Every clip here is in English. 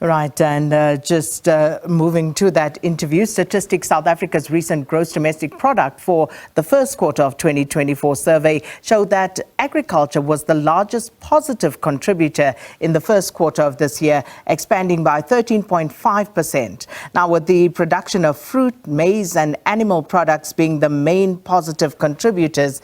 Right, and just moving to that interview, Statistics South Africa's recent gross domestic product for the first quarter of 2024 survey showed that agriculture was the largest positive contributor in the first quarter of this year, expanding by 13.5%. Now, with the production of fruit, maize and animal products being the main positive contributors,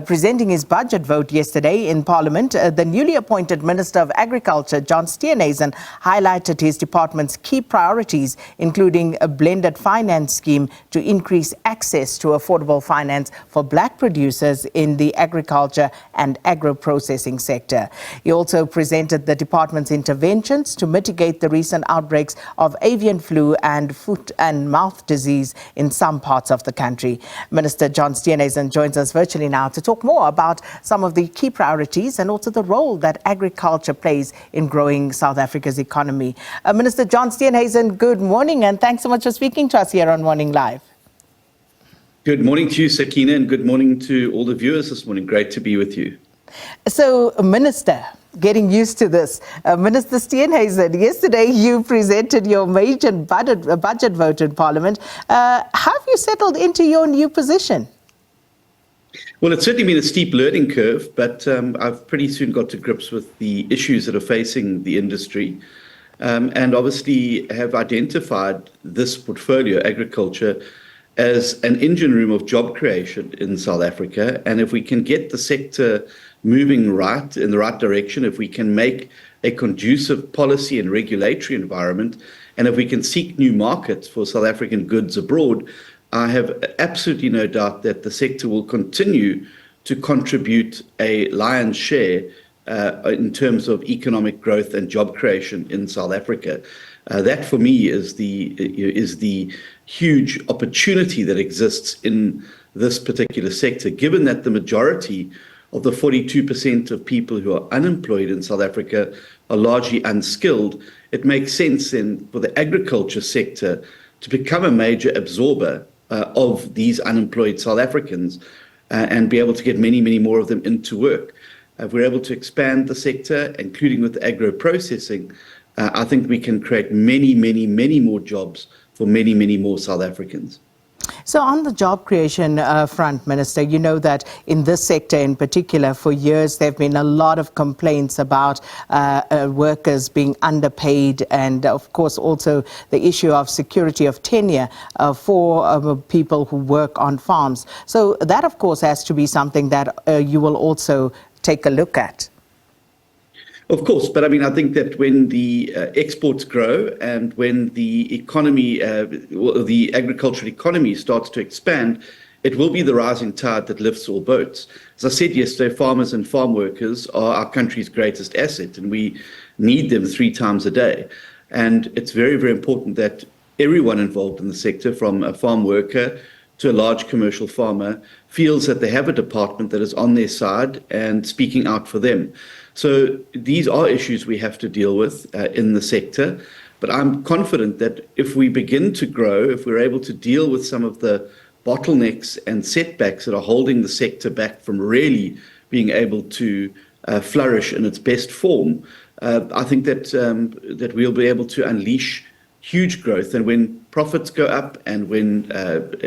presenting his budget vote yesterday in Parliament, the newly appointed Minister of Agriculture, John Steenhuisen, highlighted his department's key priorities, including a blended finance scheme to increase access to affordable finance for black producers in the agriculture and agro-processing sector. He also presented the department's interventions to mitigate the recent outbreaks of avian flu and foot and mouth disease in some parts of the country. Minister John Steenhuisen joins us virtually now to talk more about some of the key priorities and also the role that agriculture plays in growing South Africa's economy. Minister John Steenhuisen, good morning, and thanks so much for speaking to us here on Morning Live. Good morning to you, Sakina, and good morning to all the viewers this morning. Great to be with you. So, Minister, getting used to this. Minister Steenhuisen, yesterday you presented your major budget vote in Parliament. Have you settled into your new position? Well, it's certainly been a steep learning curve, but I've pretty soon got to grips with the issues that are facing the industry. And obviously have identified this portfolio, agriculture, as an engine room of job creation in South Africa. And if we can get the sector moving in the right direction, if we can make a conducive policy and regulatory environment, and if we can seek new markets for South African goods abroad, I have absolutely no doubt that the sector will continue to contribute a lion's share in terms of economic growth and job creation in South Africa. That, for me, is the huge opportunity that exists in this particular sector. Given that the majority of the 42% of people who are unemployed in South Africa are largely unskilled, it makes sense then for the agriculture sector to become a major absorber of these unemployed South Africans and be able to get many, many more of them into work. If we're able to expand the sector, including with agro-processing, I think we can create many, many, many more jobs for many, many more South Africans. So on the job creation front, Minister, you know that in this sector in particular, for years, there have been a lot of complaints about workers being underpaid and, of course, also the issue of security of tenure for people who work on farms. So that, of course, has to be something that you will also take a look at. Of course, but I mean, I think that when the exports grow and when the economy, the agricultural economy starts to expand, it will be the rising tide that lifts all boats. As I said yesterday, farmers and farm workers are our country's greatest asset, and we need them 3 times a day. And it's very, very important that everyone involved in the sector, from a farm worker to a large commercial farmer, feels that they have a department that is on their side and speaking out for them. So these are issues we have to deal with in the sector. But I'm confident that if we begin to grow, if we're able to deal with some of the bottlenecks and setbacks that are holding the sector back from really being able to flourish in its best form, I think that we'll be able to unleash huge growth. And when profits go up and when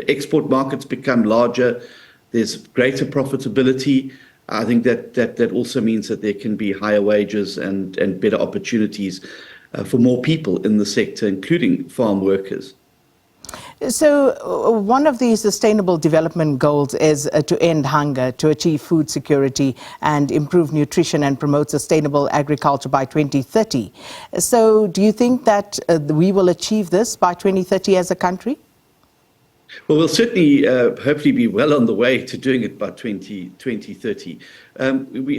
export markets become larger, there's greater profitability. I think that also means that there can be higher wages and better opportunities for more people in the sector, including farm workers. So one of the Sustainable Development Goals is to end hunger, to achieve food security and improve nutrition and promote sustainable agriculture by 2030. So do you think that we will achieve this by 2030 as a country? Well, we'll certainly hopefully be well on the way to doing it by 2030.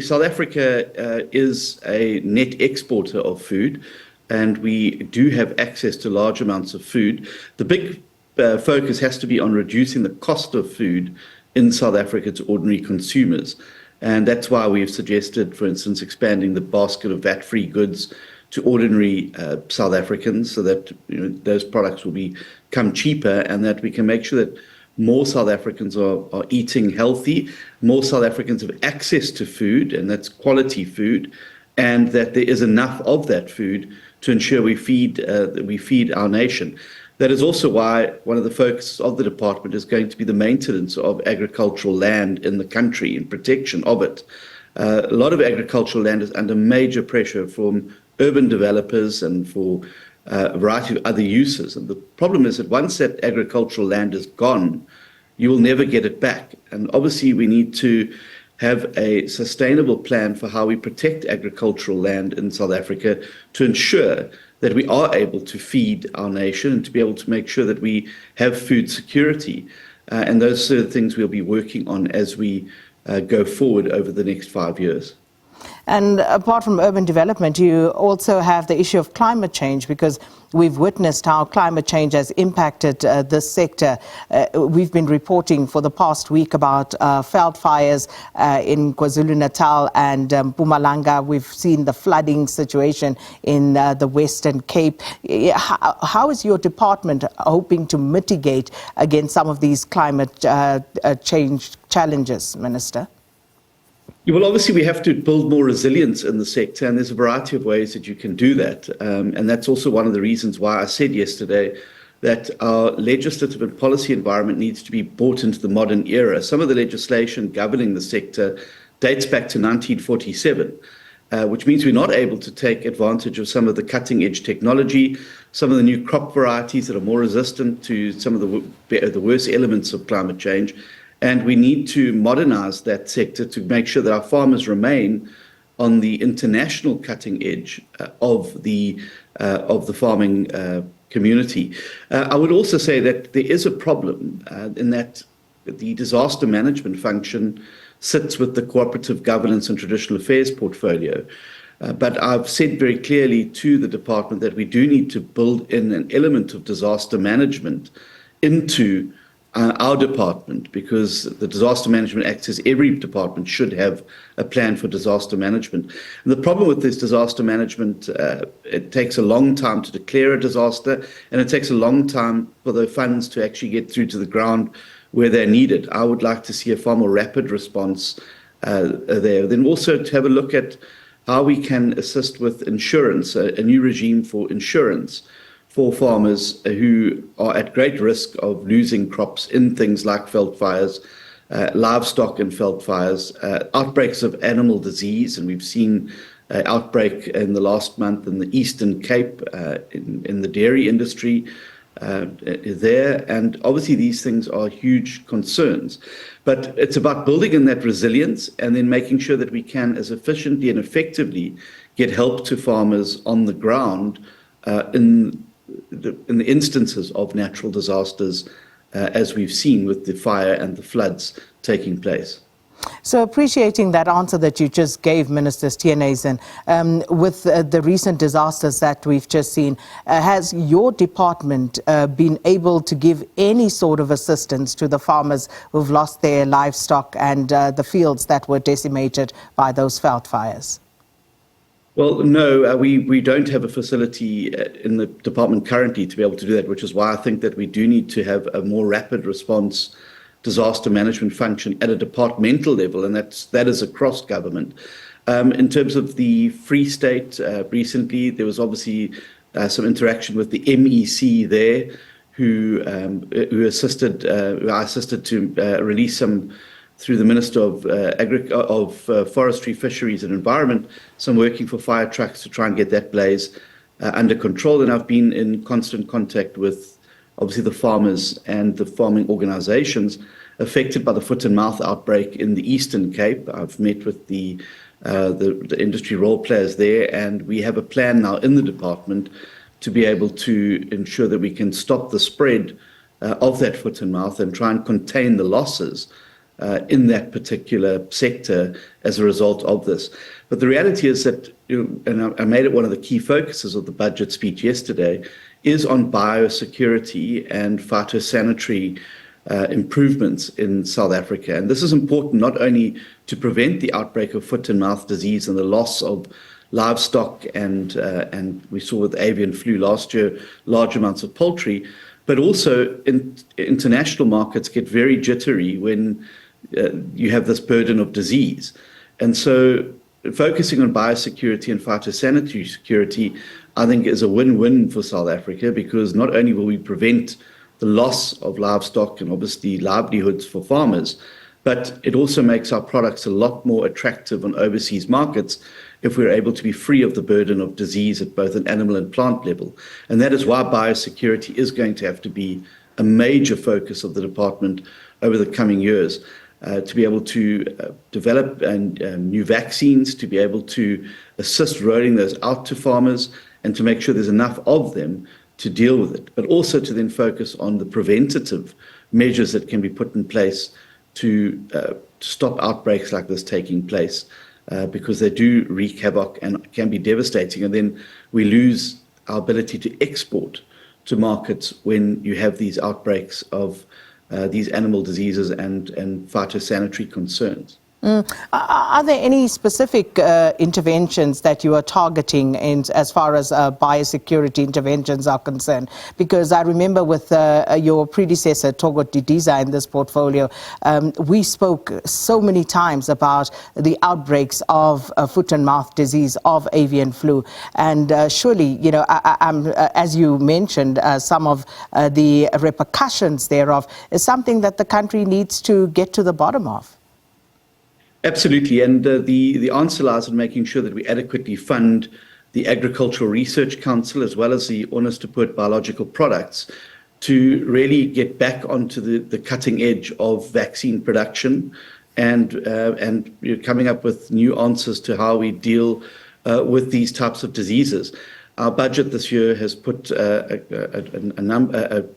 South Africa is a net exporter of food, and we do have access to large amounts of food. The big focus has to be on reducing the cost of food in South Africa to ordinary consumers. And that's why we've suggested, for instance, expanding the basket of VAT-free goods to ordinary South Africans, so that those products will become cheaper, and that we can make sure that more South Africans are eating healthy, more South Africans have access to food, and that's quality food, and that there is enough of that food to ensure we feed our nation. That is also why one of the focuses of the department is going to be the maintenance of agricultural land in the country and protection of it. A lot of agricultural land is under major pressure from urban developers and for a variety of other uses. And the problem is that once that agricultural land is gone, you will never get it back. And obviously we need to have a sustainable plan for how we protect agricultural land in South Africa to ensure that we are able to feed our nation and to be able to make sure that we have food security. And those sort of things we'll be working on as we go forward over the next 5 years. And apart from urban development, you also have the issue of climate change, because we've witnessed how climate change has impacted this sector. We've been reporting for the past week about veld fires in KwaZulu-Natal and Mpumalanga. We've seen the flooding situation in the Western Cape. How is your department hoping to mitigate against some of these climate change challenges, Minister? Yeah, well, obviously, we have to build more resilience in the sector, and there's a variety of ways that you can do that. And that's also one of the reasons why I said yesterday that our legislative and policy environment needs to be brought into the modern era. Some of the legislation governing the sector dates back to 1947, which means we're not able to take advantage of some of the cutting-edge technology, some of the new crop varieties that are more resistant to some of the worst elements of climate change. And we need to modernize that sector to make sure that our farmers remain on the international cutting edge of the farming community. I would also say that there is a problem in that the disaster management function sits with the cooperative governance and traditional affairs portfolio. But I've said very clearly to the department that we do need to build in an element of disaster management into our department, because the Disaster Management Act says every department should have a plan for disaster management. And the problem with this disaster management, it takes a long time to declare a disaster, and it takes a long time for the funds to actually get through to the ground where they're needed. I would like to see a far more rapid response there. Then also to have a look at how we can assist with insurance, a new regime for insurance for farmers who are at great risk of losing crops in things like veld fires, livestock and veld fires, outbreaks of animal disease. And we've seen an outbreak in the last month in the Eastern Cape in the dairy industry there. And obviously these things are huge concerns. But it's about building in that resilience and then making sure that we can, as efficiently and effectively, get help to farmers on the ground in the instances of natural disasters, as we've seen with the fire and the floods taking place. So appreciating that answer that you just gave, Minister Steenhuisen, with the recent disasters that we've just seen, has your department been able to give any sort of assistance to the farmers who've lost their livestock and the fields that were decimated by those veld fires? Well, no, we don't have a facility in the department currently to be able to do that, which is why I think that we do need to have a more rapid response disaster management function at a departmental level, and that is across government. In terms of the Free State, recently there was obviously some interaction with the MEC there, who I assisted to release some, through the Minister of Forestry, Fisheries and Environment, some working for fire trucks to try and get that blaze under control. And I've been in constant contact with, obviously, the farmers and the farming organizations affected by the foot and mouth outbreak in the Eastern Cape. I've met with the industry role players there, and we have a plan now in the department to be able to ensure that we can stop the spread of that foot and mouth and try and contain the losses in that particular sector as a result of this. But the reality is that, and I made it one of the key focuses of the budget speech yesterday, is on biosecurity and phytosanitary improvements in South Africa. And this is important not only to prevent the outbreak of foot and mouth disease and the loss of livestock, and we saw with avian flu last year, large amounts of poultry, but also international markets get very jittery when you have this burden of disease. And so focusing on biosecurity and phytosanitary security, I think, is a win-win for South Africa, because not only will we prevent the loss of livestock and obviously livelihoods for farmers, but it also makes our products a lot more attractive on overseas markets if we're able to be free of the burden of disease at both an animal and plant level. And that is why biosecurity is going to have to be a major focus of the department over the coming years, to be able to develop new vaccines, to be able to assist rolling those out to farmers, and to make sure there's enough of them to deal with it, but also to then focus on the preventative measures that can be put in place to stop outbreaks like this taking place, because they do wreak havoc and can be devastating. And then we lose our ability to export to markets when you have these outbreaks of these animal diseases and phytosanitary concerns. Are there any specific interventions that you are targeting as far as biosecurity interventions are concerned? Because I remember with your predecessor, Togo Didiza, in this portfolio, we spoke so many times about the outbreaks of foot and mouth disease, of avian flu. And surely, you know, as you mentioned, some of the repercussions thereof is something that the country needs to get to the bottom of. Absolutely, and the answer lies in making sure that we adequately fund the Agricultural Research Council as well as the Honest to Put biological products to really get back onto the cutting edge of vaccine production and coming up with new answers to how we deal with these types of diseases. Our budget this year has put a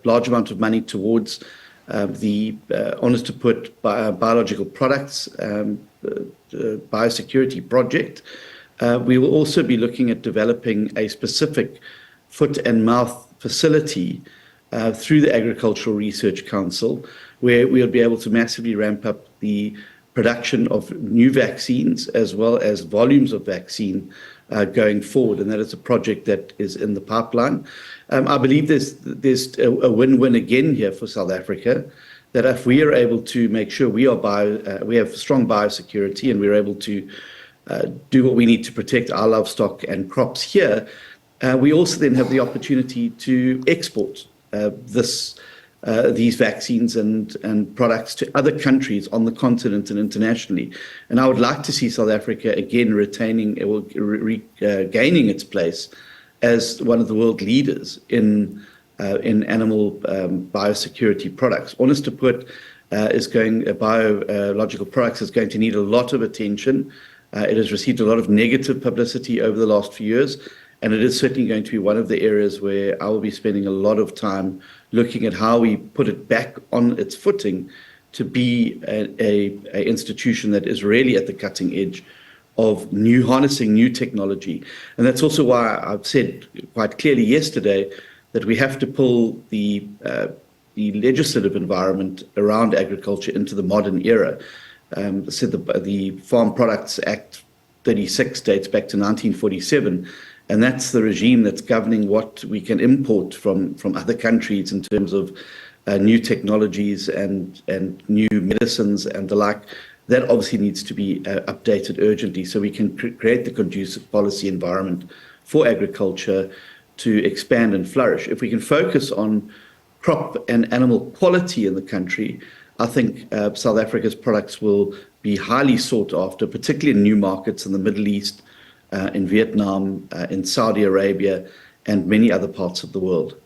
large amount of money towards the Honest to Put biological products biosecurity project. We will also be looking at developing a specific foot and mouth facility through the Agricultural Research Council, where we'll be able to massively ramp up the production of new vaccines as well as volumes of vaccine going forward. And that is a project that is in the pipeline. I believe there's a win-win again here for South Africa, that if we are able to make sure we have strong biosecurity and we're able to do what we need to protect our livestock and crops here, we also then have the opportunity to export these vaccines and products to other countries on the continent and internationally. And I would like to see South Africa again regaining its place as one of the world leaders in animal biosecurity products. Honest to Put biological products is going to need a lot of attention. It has received a lot of negative publicity over the last few years, and it is certainly going to be one of the areas where I will be spending a lot of time looking at how we put it back on its footing to be an institution that is really at the cutting edge of harnessing new technology. And that's also why I've said quite clearly yesterday that we have to pull the legislative environment around agriculture into the modern era. The Farm Products Act 36 dates back to 1947, and that's the regime that's governing what we can import from other countries in terms of new technologies and new medicines and the like. That obviously needs to be updated urgently so we can create the conducive policy environment for agriculture to expand and flourish. If we can focus on crop and animal quality in the country, I think South Africa's products will be highly sought after, particularly in new markets in the Middle East, in Vietnam, in Saudi Arabia, and many other parts of the world.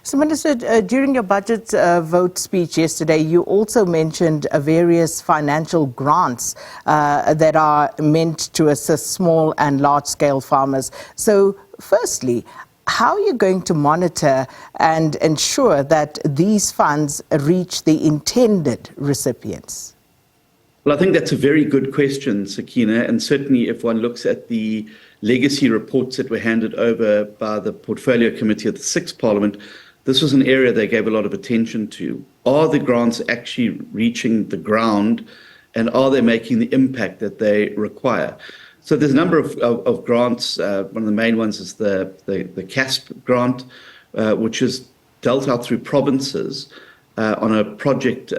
So, Minister, during your budget vote speech yesterday, you also mentioned various financial grants that are meant to assist small and large-scale farmers. So, firstly, how are you going to monitor and ensure that these funds reach the intended recipients? Well, I think that's a very good question, Sakina, and certainly if one looks at the legacy reports that were handed over by the Portfolio Committee of the Sixth Parliament, this was an area they gave a lot of attention to. Are the grants actually reaching the ground, and are they making the impact that they require? So there's a number of grants. One of the main ones is the CASP grant, which is dealt out through provinces on a project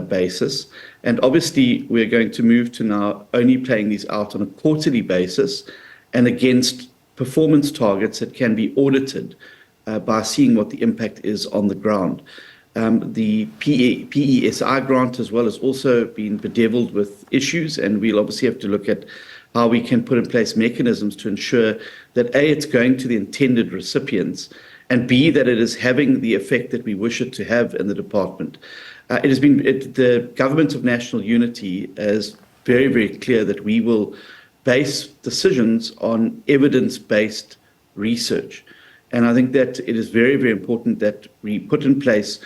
basis. And obviously, we're going to move to now only playing these out on a quarterly basis and against performance targets that can be audited by seeing what the impact is on the ground. The PESI grant as well has also been bedeviled with issues, and we'll obviously have to look at how we can put in place mechanisms to ensure that A, it's going to the intended recipients, and B, that it is having the effect that we wish it to have in the department. The Government of National Unity is very, very clear that we will base decisions on evidence-based research. And I think that it is very, very important that we put in place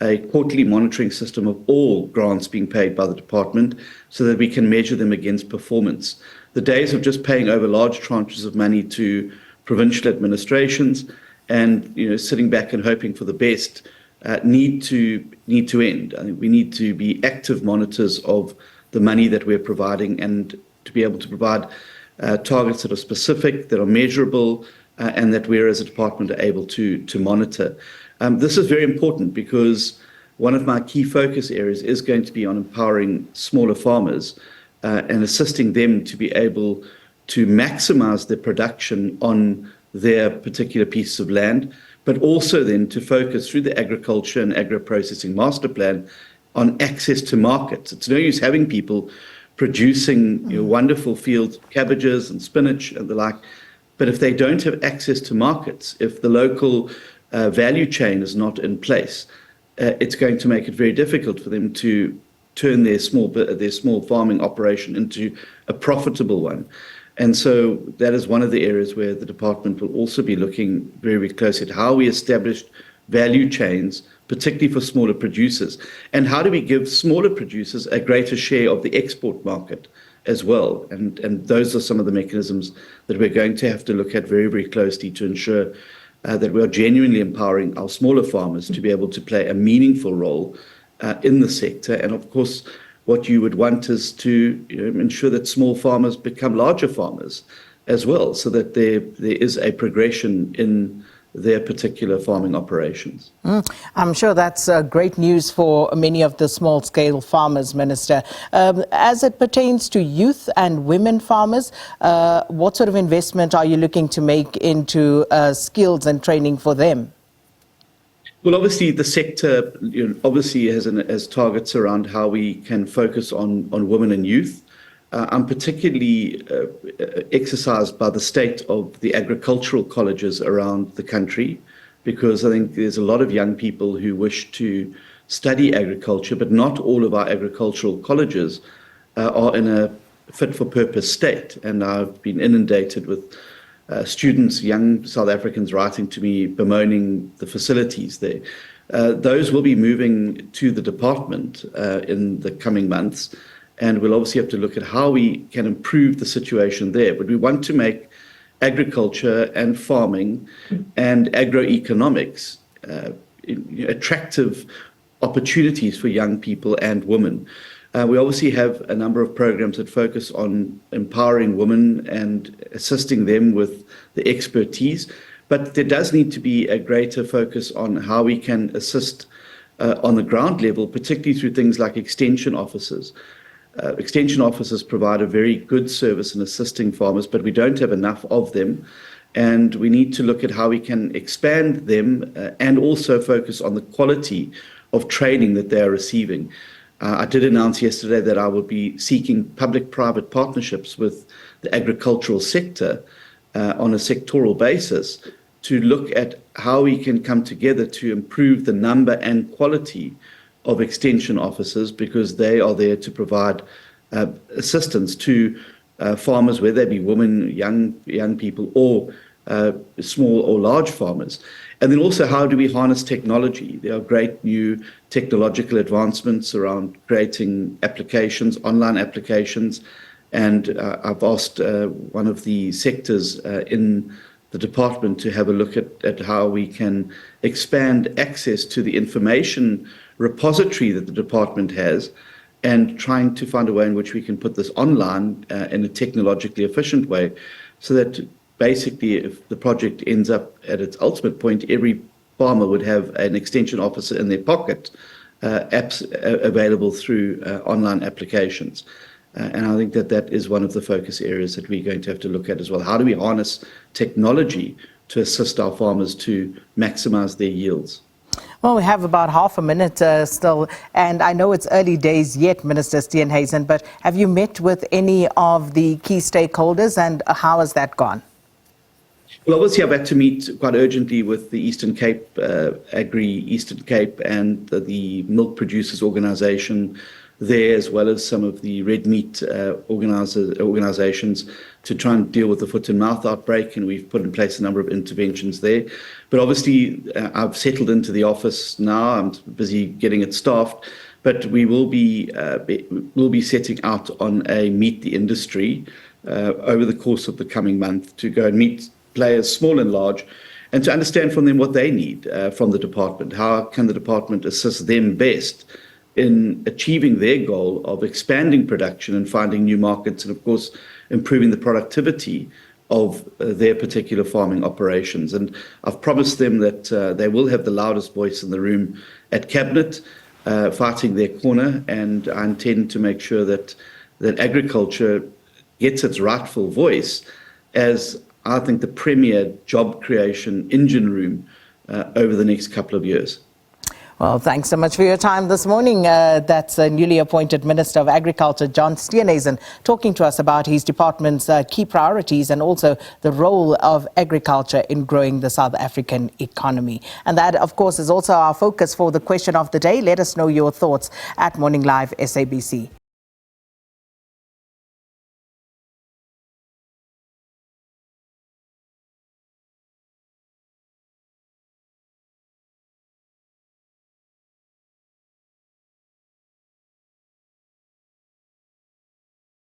a quarterly monitoring system of all grants being paid by the department so that we can measure them against performance. The days of just paying over large tranches of money to provincial administrations and sitting back and hoping for the best need to end. I think we need to be active monitors of the money that we're providing and to be able to provide targets that are specific, that are measurable, and that we as a department are able to monitor. This is very important because one of my key focus areas is going to be on empowering smaller farmers and assisting them to be able to maximize their production on their particular piece of land, but also then to focus through the agriculture and agro-processing master plan on access to markets. It's no use having people producing wonderful field cabbages and spinach and the like, but if they don't have access to markets, if the local value chain is not in place, it's going to make it very difficult for them to turn their small farming operation into a profitable one. And so that is one of the areas where the department will also be looking very, very closely at how we establish value chains, particularly for smaller producers, and how do we give smaller producers a greater share of the export market as well. And those are some of the mechanisms that we're going to have to look at very, very closely to ensure that we are genuinely empowering our smaller farmers to be able to play a meaningful role in the sector. And of course, what you would want is to ensure that small farmers become larger farmers as well, so that there is a progression in their particular farming operations. I'm sure that's great news for many of the small-scale farmers, Minister. As it pertains to youth and women farmers, what sort of investment are you looking to make into skills and training for them? Well, obviously, the sector obviously has targets around how we can focus on women and youth. I'm particularly exercised by the state of the agricultural colleges around the country, because I think there's a lot of young people who wish to study agriculture, but not all of our agricultural colleges are in a fit-for-purpose state. And I've been inundated with students, young South Africans, writing to me bemoaning the facilities there. Those will be moving to the department in the coming months. And we'll obviously have to look at how we can improve the situation there. But we want to make agriculture and farming and agroeconomics attractive opportunities for young people and women. We obviously have a number of programs that focus on empowering women and assisting them with the expertise. But there does need to be a greater focus on how we can assist on the ground level, particularly through things like extension officers. Extension officers provide a very good service in assisting farmers, but we don't have enough of them. And we need to look at how we can expand them and also focus on the quality of training that they are receiving. I did announce yesterday that I will be seeking public-private partnerships with the agricultural sector on a sectoral basis to look at how we can come together to improve the number and quality of extension officers, because they are there to provide assistance to farmers, whether they be women, young people, or small or large farmers. And then also, how do we harness technology? There are great new technological advancements around creating applications, online applications. And I've asked one of the sectors in the department to have a look at how we can expand access to the information repository that the department has, and trying to find a way in which we can put this online in a technologically efficient way, so that basically, if the project ends up at its ultimate point, every farmer would have an extension officer in their pocket apps available through online applications. And I think that that is one of the focus areas that we're going to have to look at as well. How do we harness technology to assist our farmers to maximize their yields? Well, we have about half a minute still, and I know it's early days yet, Minister Steenhuisen, but have you met with any of the key stakeholders, and how has that gone? Well, obviously, I've had to meet quite urgently with the Eastern Cape, Eastern Cape, and the milk producers organisation there, as well as some of the red meat organisations, to try and deal with the foot and mouth outbreak, and we've put in place a number of interventions there. But obviously, I've settled into the office now. I'm busy getting it staffed, but we will be setting out on a meet the industry over the course of the coming month to go and meet players, small and large, and to understand from them what they need from the department. How can the department assist them best in achieving their goal of expanding production and finding new markets, and of course improving the productivity of their particular farming operations. And I've promised them that they will have the loudest voice in the room at Cabinet, fighting their corner, and I intend to make sure that agriculture gets its rightful voice as, I think, the premier job creation engine room over the next couple of years. Well, thanks so much for your time this morning. That's newly appointed Minister of Agriculture, John Steenhuisen, talking to us about his department's key priorities and also the role of agriculture in growing the South African economy. And that, of course, is also our focus for the question of the day. Let us know your thoughts at Morning Live SABC.